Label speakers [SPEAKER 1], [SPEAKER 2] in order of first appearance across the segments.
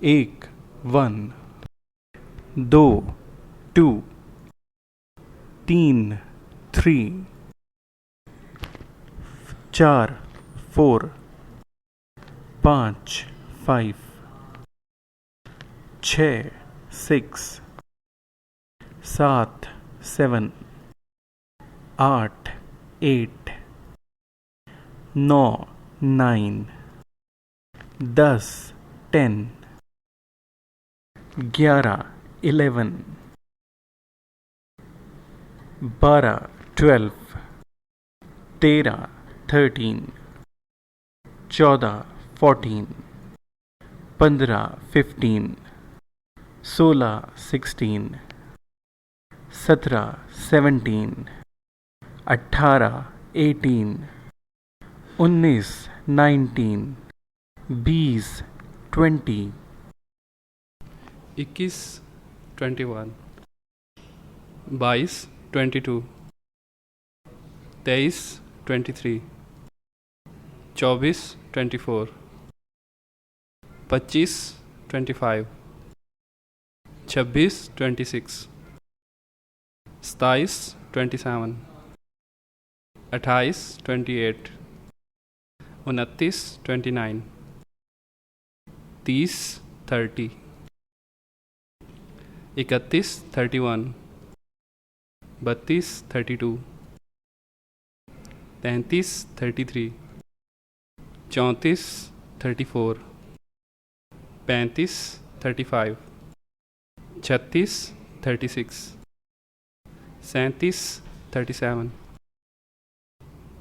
[SPEAKER 1] एक 1, 2 2, 3 3, 4 4, 5 5, 6 6, 7 7, 8 8, 9 9, 10 10, 11 11, 12 12, 13 13, 14 14, 15 15, 16 16, 17 17, 18 18, 19 19, 20 20,
[SPEAKER 2] 21 21, 22 22, 23 23, 24 24, 25 25, 26 26, 27 27, 28 28, 29 29, 30 30, 31 31, 32 32, 33 33, 34 34, 35 35, 36 36, 37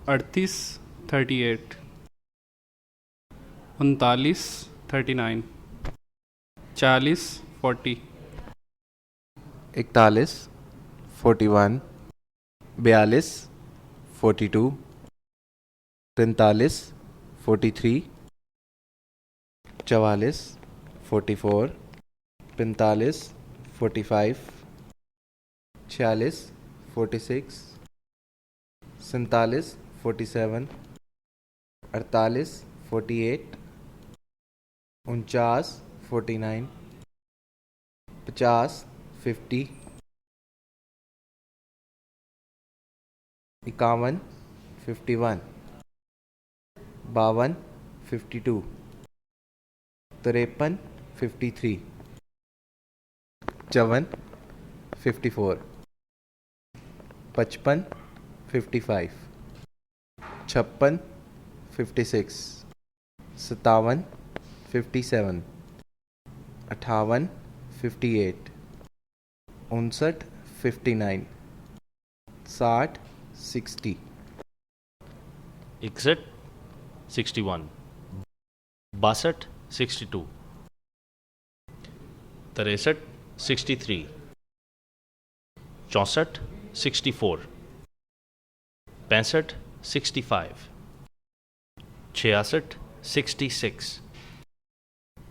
[SPEAKER 2] 37, 38 38, 39 39, 40 40,
[SPEAKER 3] 41 41, 42 42, 43 43, 44 44, 45 45, 46 46, 47 47, 48 48, 49 49, 50 50, 51 51, 52 52, 53 53, 54 54, 55 55, 56 56, 57 57, 58 58, 59 59, 60 60,
[SPEAKER 4] 61 61, 62 62, 63 63, 64 64, 65 65, 66 66,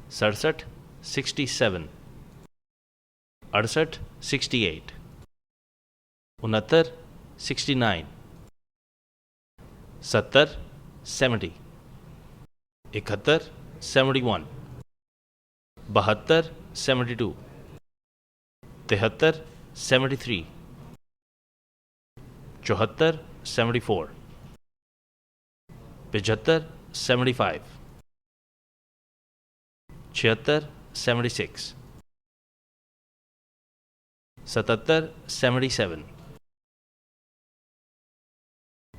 [SPEAKER 4] 67 67, 68 68, 69 69, 70 70, 71 71, 72 72, 73 73, 74 74, 75 75, 76 76, 77 77,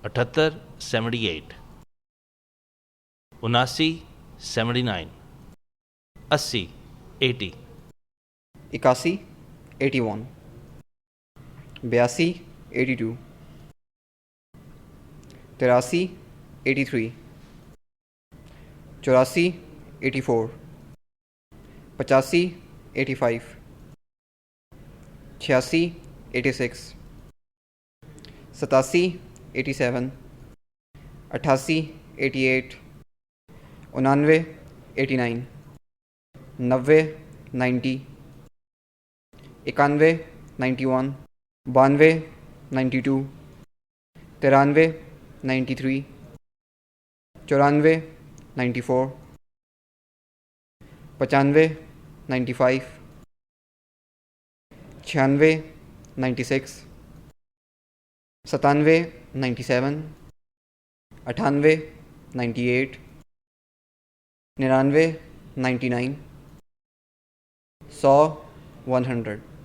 [SPEAKER 4] 78 78, 79 79, 80 80,
[SPEAKER 5] 81 81, 82 82, 83 83, 84 84, 85 85, 86 86, 87 87, 88 88, 89 89, 90 90, 91 91, 92 92, 93 93, 94 94, 95 95, 96, 96, 97, 97, 98, 98, 99, 99, 100, 100.